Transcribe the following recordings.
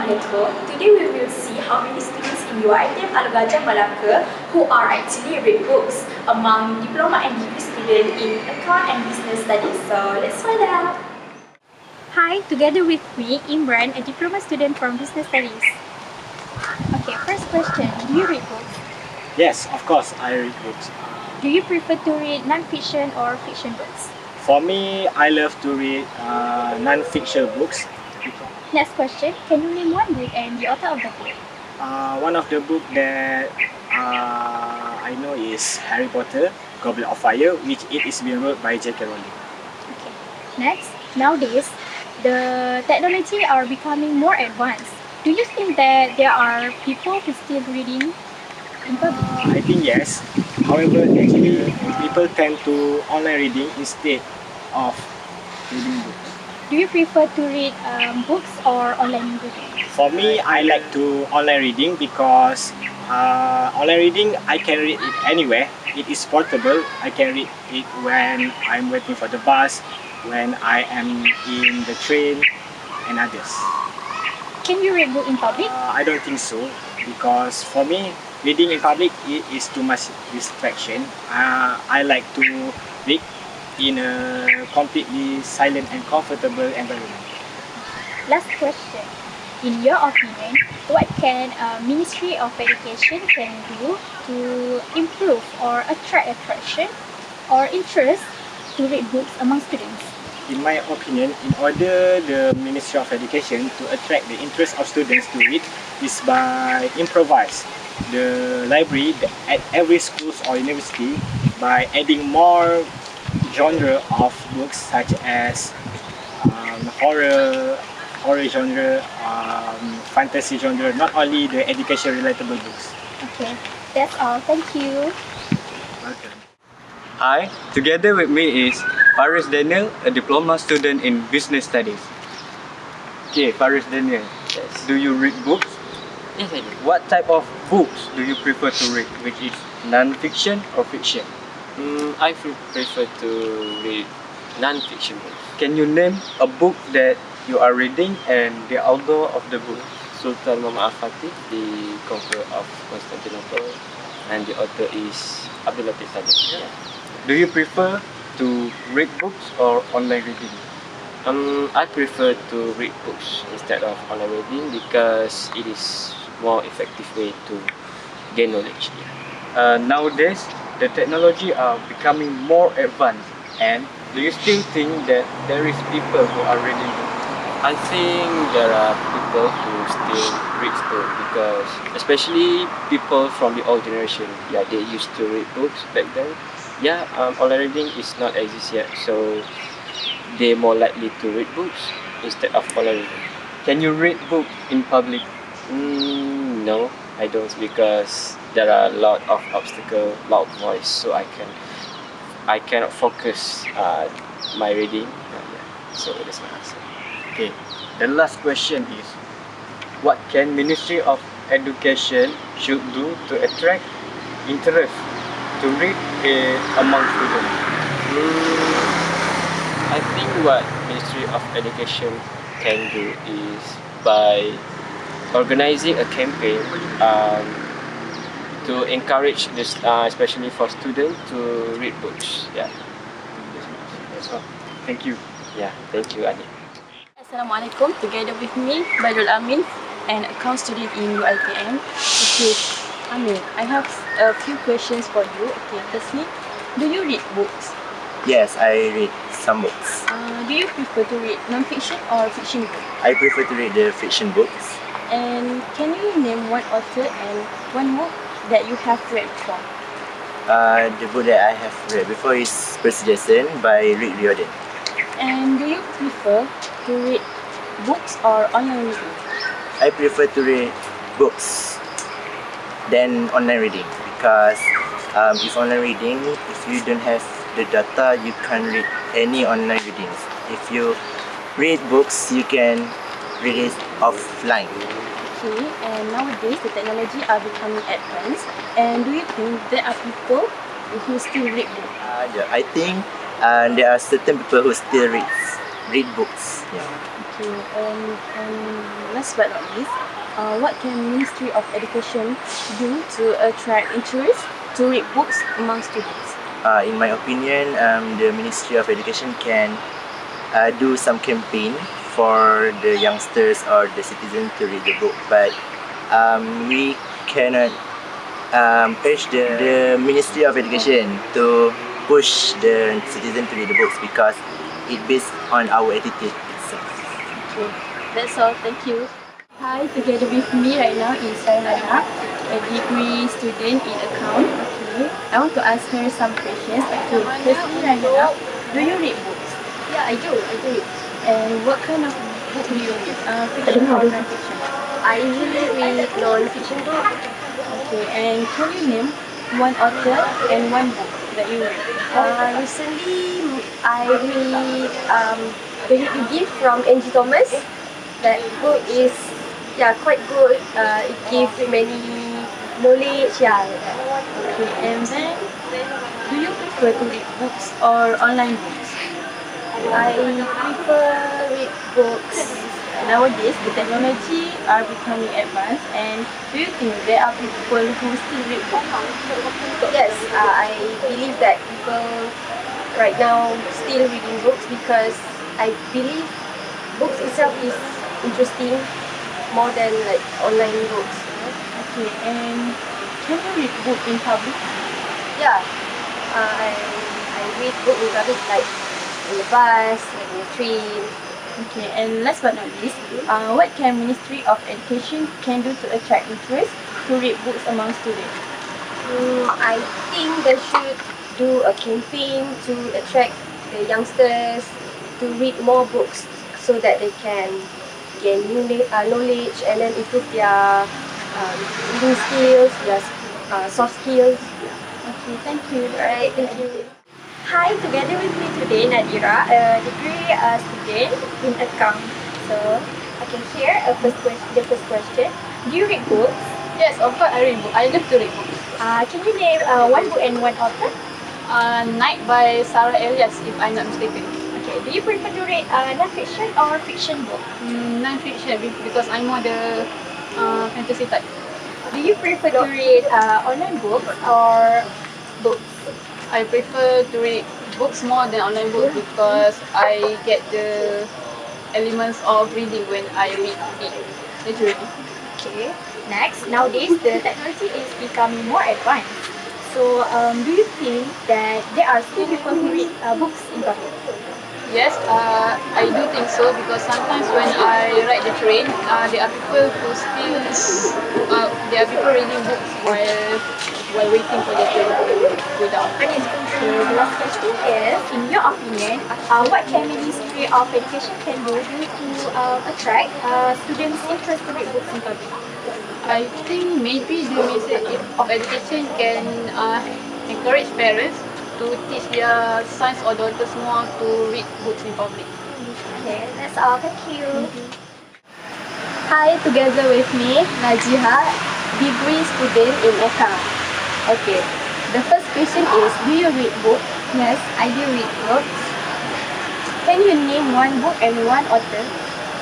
Assalamualaikum. Today we will see how many students in UiTM Melaka who are actually read books among diploma and degree students in account and business studies. So let's find out. Hi, together with me, Imran, a diploma student from business studies. Okay, first question, do you read books? Yes, of course, I read books. Do you prefer to read non-fiction or fiction books? For me, I love to read non-fiction books. Next question, can you name one book and the author of the book? One of the books that I know is Harry Potter, Goblet of Fire, which it is being wrote by J.K. Rowling. Okay. Next, nowadays, the technology are becoming more advanced. Do you think that there are people who still reading in public? I think yes. However, actually, people tend to online reading instead of reading books. Do you prefer to read books or online reading? For me, I like to online reading because online reading I can read it anywhere. It is portable. I can read it when I'm waiting for the bus, when I am in the train, and others. Can you read book in public? I don't think so because for me, reading in public it is too much distraction. I like to read in a completely silent and comfortable environment. Last question. In your opinion, what can Ministry of Education can do to improve or attract attraction or interest to read books among students? In my opinion, in order the Ministry of Education to attract the interest of students to read is by improvise the library at every school or university by adding more genre of books such as horror genre, fantasy genre, not only the education relatable books. Okay, that's all. Thank you. Welcome. Hi, together with me is Faris Daniel, a diploma student in business studies. Okay, Faris Daniel, Yes. do you read books? Yes, I do. What type of books do you prefer to read, which is non-fiction or fiction? I prefer to read non-fiction books. Can you name a book that you are reading and the author of the book? Sultan Muhammad Al-Fatih, the conqueror of Constantinople, and the author is Abdl. Yeah. Do you prefer to read books or online reading? I prefer to read books instead of online reading because it is more effective way to gain knowledge. Nowadays, the technology are becoming more advanced, and do you still think that there is people who are reading books? I think there are people who still read books because, especially people from the old generation, they used to read books back then. Online reading is not exist yet, so they're more likely to read books instead of online reading. Can you read books in public? No, I don't because there are a lot of obstacles, loud voice, so I cannot focus my reading. So that's my answer. Okay, the last question is, what can Ministry of Education should do to attract interest to read among students? I think what Ministry of Education can do is by organizing a campaign to encourage this, especially for students to read books. Yeah. That's all. Thank you. Yeah. Thank you, Hanif. Assalamualaikum. Together with me, Amin, an account student in UiTM. Okay, Amin, I have a few questions for you. Okay, firstly, do you read books? Yes, I read some books. Do you prefer to read non-fiction or fiction books? I prefer to read the fiction books. And can you name one author and one book that you have read before? The book that I have read before is Percy Jackson by Rick Riordan. And do you prefer to read books or online reading? I prefer to read books than online reading because if online reading, if you don't have the data, you can't read any online readings. If you read books, you can read it offline. Okay, and nowadays the technology are becoming advanced. And do you think there are people who still read books? I think there are certain people who still read. read books. Yeah. Okay, and last but not least, what can Ministry of Education do to attract interest to read books among students? In my opinion, the Ministry of Education can do some campaign for the youngsters or the citizens to read the book, but we cannot urge the Ministry of Education to push the citizen to read the books because it based on our attitude itself. Okay, that's all. Thank you. Hi, together with me right now is Nadiatul, a degree student in account. Okay, I want to ask her some questions. Okay, firstly, Nadiatul, do you read books? Yeah, I do. And what kind of book do you read? Fiction or non-fiction? I usually read non-fiction book. Okay, and can you name one author and one book that you read? Recently, I read The Little Gift from Angie Thomas. That book is quite good. It gives many knowledge. Okay, and then do you prefer to read books or online books? I prefer read books. Nowadays, the technology are becoming advanced, and do you think there are people who still read books? Yes, I believe that people right now still reading books because I believe books itself is interesting more than like online books. Okay, and can you read book in public? Yeah, I read book in public like in the bus, like in the train. Okay, and last but not least, what can Ministry of Education can do to attract interest to read books among students? I think they should do a campaign to attract the youngsters to read more books so that they can gain new knowledge and then improve their reading skills, their soft skills. Okay, thank you. Alright, thank you. Hi, together with me today, Nadira, a degree student in account. So I can share the first question. Do you read books? Yes, of course I read books. I love to read books. Can you name one book and one author? Night by Sarah Elias, if I'm not mistaken. Okay. Do you prefer to read non-fiction or fiction book? Non-fiction because I'm more the fantasy type. Do you prefer to read online books or books? I prefer to read books more than online books because I get the elements of reading when I read it literally. Okay. Next, nowadays the technology is becoming more advanced. So, do you think that there are still people who read books in public? Yes, I do think so because sometimes when I ride the train, there are people who still there are people reading books while waiting for the train to go down. So the last question is, in your opinion, what can Ministry of Education can do to attract students' interest to read books in public? I think maybe the Ministry of Education can encourage parents to teach their sons or daughters more to read books in public. Okay, that's all. Thank you. Hi, together with me, Najiha, degree student in account. Okay, the first question is, do you read books? Yes, I do read books. Can you name one book and one author?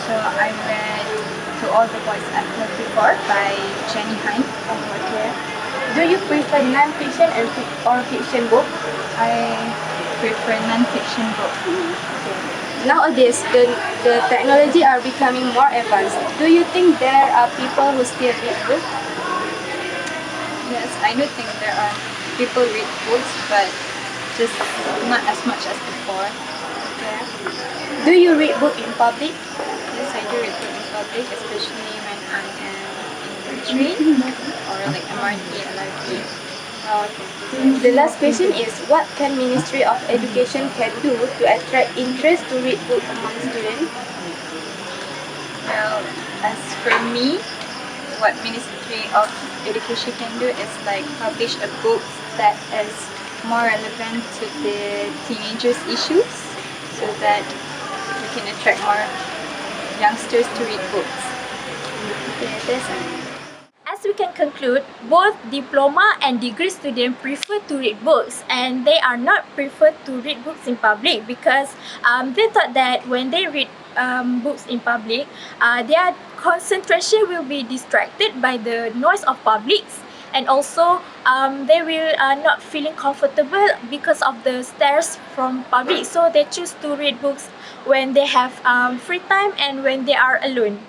So I read To All the Boys I've Loved Before by Jenny Hein. Okay. Do you prefer non-fiction or fiction book? I prefer non-fiction books. Nowadays, the technology are becoming more advanced. Do you think there are people who still read books? Yes, I do think there are people read books, but just not as much as before. Okay. Do you read book in public? Yes, I do read books in public, especially when I am in the train or like MRT, LRT. The last question is, what can Ministry of Education can do to attract interest to read books among students? Well, as for me, what Ministry of Education can do is like publish a book that is more relevant to the teenagers' issues so that we can attract more youngsters to read books. Okay, that's all. As we can conclude both diploma and degree students prefer to read books, and they are not prefer to read books in public because they thought that when they read books in public, their concentration will be distracted by the noise of publics, and also they will not feeling comfortable because of the stares from public, so they choose to read books when they have free time and when they are alone.